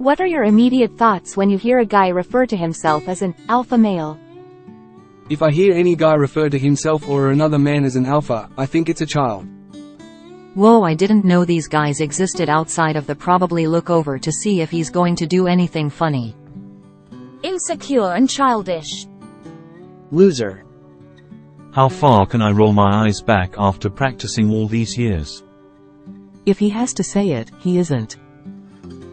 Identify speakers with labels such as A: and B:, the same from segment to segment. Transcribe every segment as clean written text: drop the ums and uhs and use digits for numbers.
A: What are your immediate thoughts when you hear a guy refer to himself as an alpha male?
B: If I hear any guy refer to himself or another man as an alpha, I think it's a child.
C: Whoa, I didn't know these guys existed outside of the probably look over to see if he's going to do anything funny.
A: Insecure and childish.
D: Loser.
E: How far can I roll my eyes back after practicing all these years?
F: If he has to say it, he isn't.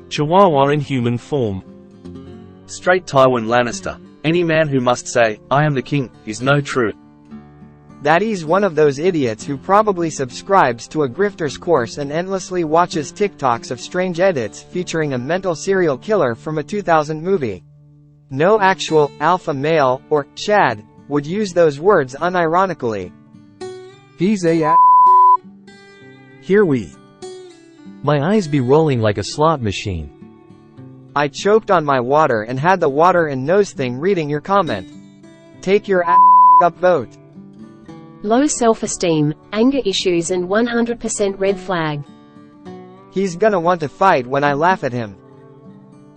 G: Chihuahua in human form.
D: Straight Tywin Lannister. Any man who must say, "I am the king," is no true.
H: That he's one of those idiots who probably subscribes to a grifter's course and endlessly watches TikToks of strange edits featuring a mental serial killer from a 2000 movie. No actual alpha male, or Chad, would use those words unironically.
B: He's a
D: Here we.
I: My eyes be rolling like a slot machine.
H: I choked on my water and had the water and nose thing reading your comment. Take your up vote.
J: Low self-esteem, anger issues and 100% red flag.
H: He's gonna want to fight when I laugh at him.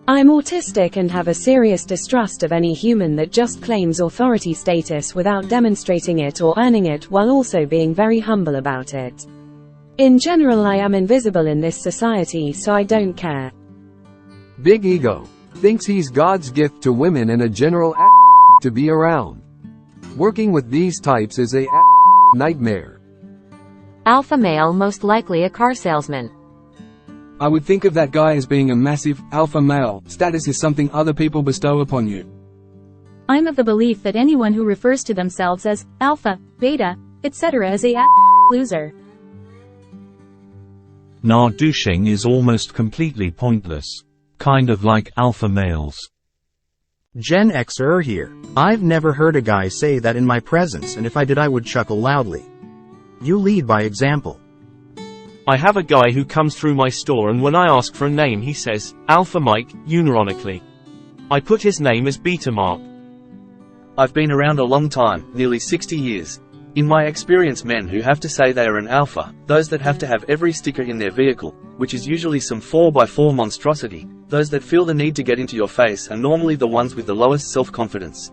K: I'm autistic and have a serious distrust of any human that just claims authority status without demonstrating it or earning it while also being very humble about it. In general, I am invisible in this society, so I don't care.
B: big ego. Thinks he's God's gift to women and a general to be around. Working with these types is a nightmare.
A: Alpha male, most likely a car salesman.
B: I would think of that guy as being a massive, alpha male. Status is something other people bestow upon you.
A: I'm of the belief that anyone who refers to themselves as alpha, beta, etc. is a loser.
E: Nah, douching is almost completely pointless. Kind of like alpha males.
L: Gen Xer here. I've never heard a guy say that in my presence, and if I did I would chuckle loudly. You lead by example.
G: I have a guy who comes through my store and when I ask for a name he says, Alpha Mike, unironically. I put his name as Beta Mark.
D: I've been around a long time, nearly 60 years. In my experience, men who have to say they are an alpha, those that have to have every sticker in their vehicle, which is usually some 4x4 monstrosity, those that feel the need to get into your face are normally the ones with the lowest self-confidence.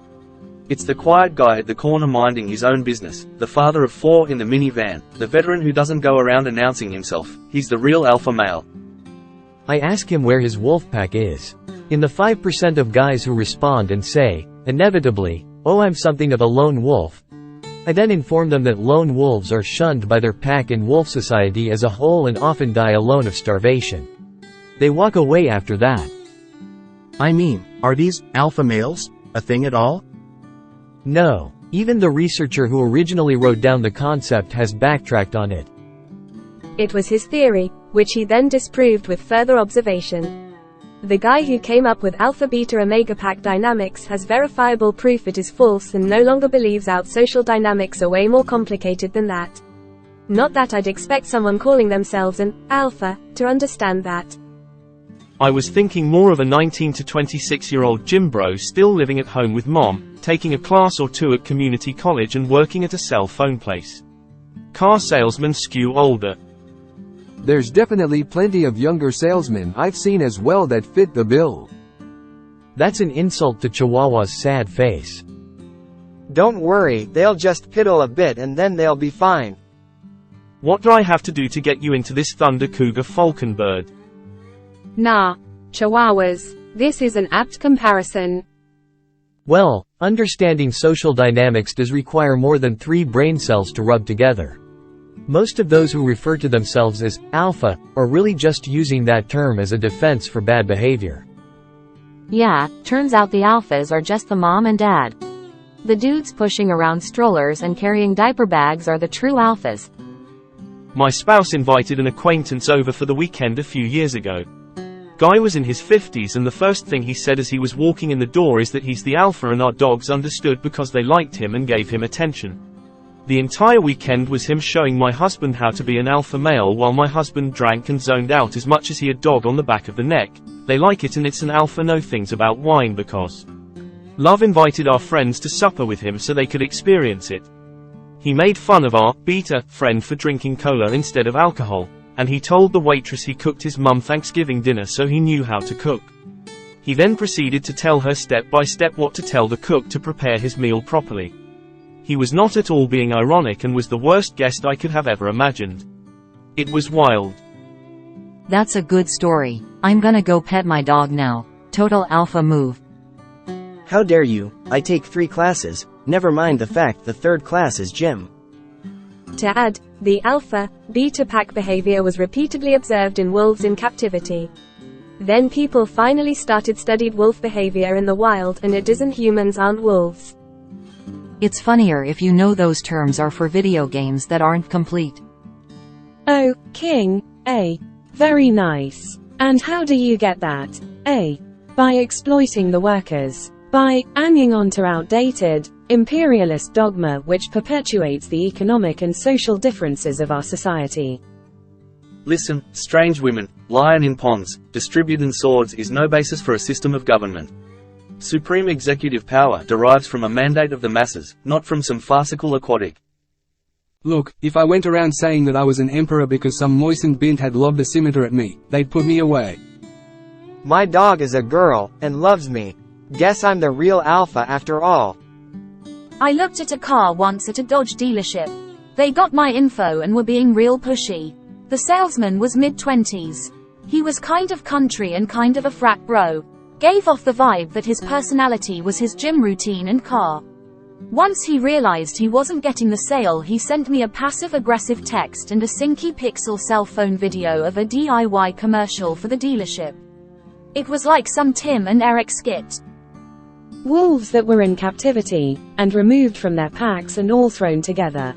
D: It's the quiet guy at the corner minding his own business, the father of 4 in the minivan, the veteran who doesn't go around announcing himself. He's the real alpha male.
I: I ask him where his wolf pack is. In the 5% of guys who respond and say, inevitably, "Oh, I'm something of a lone wolf," I then inform them that lone wolves are shunned by their pack in wolf society as a whole and often die alone of starvation. They walk away after that.
L: I mean, are these alpha males a thing at all?
I: No. Even the researcher who originally wrote down the concept has backtracked on it.
K: It was his theory, which he then disproved with further observation. The guy who came up with alpha beta omega pack dynamics has verifiable proof it is false and no longer believes out social dynamics are way more complicated than that. Not that I'd expect someone calling themselves an alpha to understand that.
G: I was thinking more of a 19 to 26-year-old gym bro still living at home with mom, taking a class or two at community college and working at a cell phone place. Car salesmen skew older.
B: There's definitely plenty of younger salesmen I've seen as well that fit the bill.
I: That's an insult to Chihuahua's sad face.
H: Don't worry, they'll just piddle a bit and then they'll be fine.
G: What do I have to do to get you into this Thunder Cougar Falcon bird?
K: Nah, Chihuahuas. This is an apt comparison.
I: Well, understanding social dynamics does require more than 3 brain cells to rub together. Most of those who refer to themselves as alpha are really just using that term as a defense for bad behavior.
A: Yeah, turns out the alphas are just the mom and dad. The dudes pushing around strollers and carrying diaper bags are the true alphas.
G: My spouse invited an acquaintance over for the weekend a few years ago. Guy was in his 50s and the first thing he said as he was walking in the door is that he's the alpha and our dogs understood because they liked him and gave him attention. The entire weekend was him showing my husband how to be an alpha male while my husband drank and zoned out as much as he had dog on the back of the neck. They like it and it's an alpha no things about wine because Love invited our friends to supper with him so they could experience it. He made fun of our beta friend for drinking cola instead of alcohol, and he told the waitress he cooked his mum Thanksgiving dinner so he knew how to cook. He then proceeded to tell her step by step what to tell the cook to prepare his meal properly. He was not at all being ironic and was the worst guest I could have ever imagined. It was wild.
C: That's a good story. I'm gonna go pet my dog now. Total alpha move.
M: How dare you? I take 3 classes, never mind the fact the 3rd class is gym.
K: To add, the alpha, beta pack behavior was repeatedly observed in wolves in captivity. Then people finally studied wolf behavior in the wild, and it isn't humans aren't wolves.
C: It's funnier if you know those terms are for video games that aren't complete.
N: Oh, King, A. Very nice. And how do you get that? A. By exploiting the workers. By hanging on to outdated, imperialist dogma which perpetuates the economic and social differences of our society.
D: Listen, strange women, lion in ponds, distributing swords is no basis for a system of government. Supreme executive power derives from a mandate of the masses, not from some farcical aquatic.
O: Look, if I went around saying that I was an emperor because some moistened bint had lobbed a scimitar at me, they'd put me away.
H: My dog is a girl, and loves me. Guess I'm the real alpha after all.
P: I looked at a car once at a Dodge dealership. They got my info and were being real pushy. The salesman was mid-20s. He was kind of country and kind of a frat bro. Gave off the vibe that his personality was his gym routine and car. Once he realized he wasn't getting the sale, he sent me a passive-aggressive text and a sinky pixel cell phone video of a DIY commercial for the dealership. It was like some Tim and Eric skit.
N: Wolves that were in captivity, and removed from their packs and all thrown together.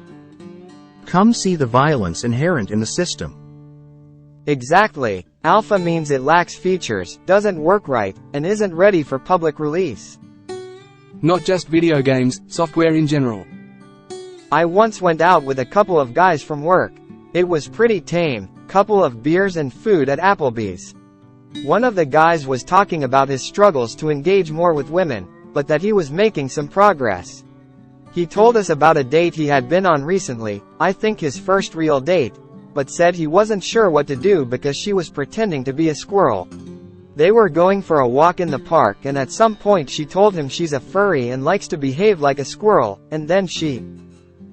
L: Come see the violence inherent in the system.
H: Exactly. Alpha means it lacks features, doesn't work right, and isn't ready for public release.
O: Not just video games, software in general.
H: I once went out with a couple of guys from work. It was pretty tame, couple of beers and food at Applebee's. One of the guys was talking about his struggles to engage more with women, but that he was making some progress. He told us about a date he had been on recently, I think his first real date, but said he wasn't sure what to do because she was pretending to be a squirrel. They were going for a walk in the park, and at some point she told him she's a furry and likes to behave like a squirrel, and then she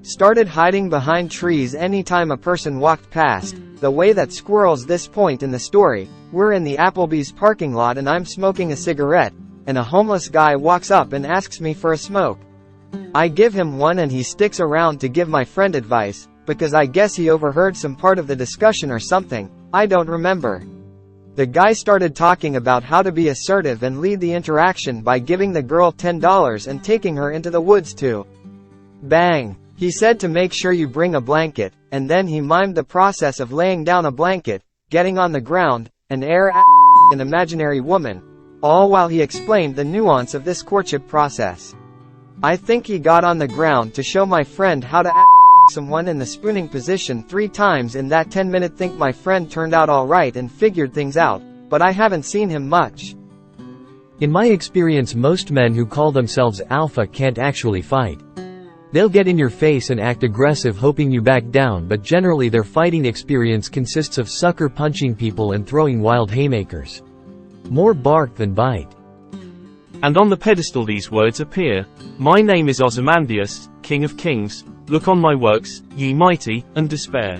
H: started hiding behind trees anytime a person walked past, the way that squirrels. This point in the story, we're in the Applebee's parking lot and I'm smoking a cigarette, and a homeless guy walks up and asks me for a smoke. I give him one and he sticks around to give my friend advice, because I guess he overheard some part of the discussion or something, I don't remember. The guy started talking about how to be assertive and lead the interaction by giving the girl $10 and taking her into the woods to bang. He said to make sure you bring a blanket, and then he mimed the process of laying down a blanket, getting on the ground, and an imaginary woman, all while he explained the nuance of this courtship process. I think he got on the ground to show my friend how to someone in the spooning position 3 times in that 10-minute think. My friend turned out alright and figured things out, but I haven't seen him much.
I: In my experience, most men who call themselves alpha can't actually fight. They'll get in your face and act aggressive hoping you back down, but generally their fighting experience consists of sucker punching people and throwing wild haymakers. More bark than bite.
G: And on the pedestal these words appear: My name is Ozymandias, King of Kings, look on my works, ye mighty, and despair.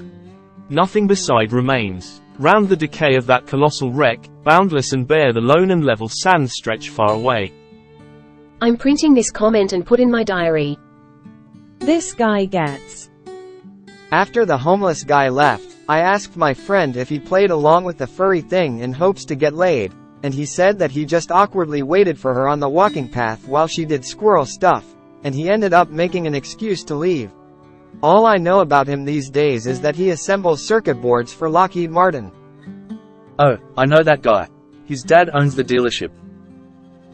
G: Nothing beside remains. Round the decay of that colossal wreck, boundless and bare the lone and level sands stretch far away.
J: I'm printing this comment and put in my diary.
N: This guy gets.
H: After the homeless guy left, I asked my friend if he played along with the furry thing in hopes to get laid, and he said that he just awkwardly waited for her on the walking path while she did squirrel stuff, and he ended up making an excuse to leave. All I know about him these days is that he assembles circuit boards for Lockheed Martin.
D: Oh, I know that guy. His dad owns the dealership.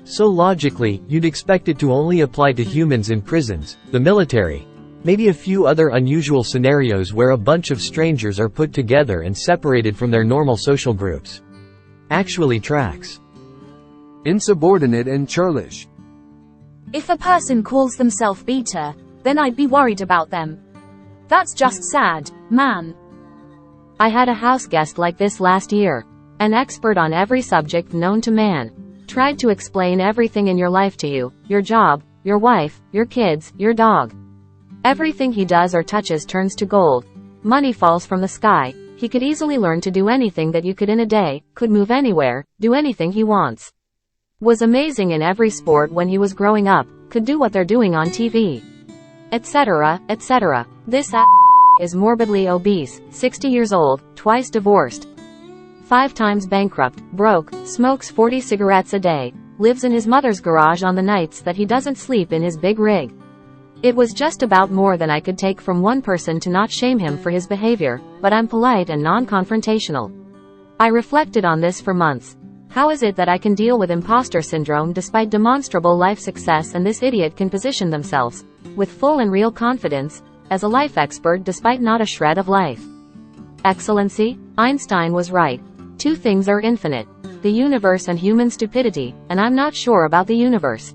I: So logically, you'd expect it to only apply to humans in prisons, the military, maybe a few other unusual scenarios where a bunch of strangers are put together and separated from their normal social groups. Actually tracks.
B: Insubordinate and churlish.
P: If a person calls themselves beta, then I'd be worried about them. That's just sad, man.
A: I had a house guest like this last year. An expert on every subject known to man. Tried to explain everything in your life to you, your job, your wife, your kids, your dog. Everything he does or touches turns to gold. Money falls from the sky. He could easily learn to do anything that you could in a day, could move anywhere, do anything he wants. Was amazing in every sport when he was growing up, could do what they're doing on TV. Etc., etc. This is morbidly obese, 60 years old, twice divorced. 5 times bankrupt, broke, smokes 40 cigarettes a day, lives in his mother's garage on the nights that he doesn't sleep in his big rig. It was just about more than I could take from one person to not shame him for his behavior, but I'm polite and non-confrontational. I reflected on this for months. How is it that I can deal with imposter syndrome despite demonstrable life success, and this idiot can position themselves, with full and real confidence, as a life expert despite not a shred of life? Excellency? Einstein was right. 2 things are infinite: the universe and human stupidity, and I'm not sure about the universe.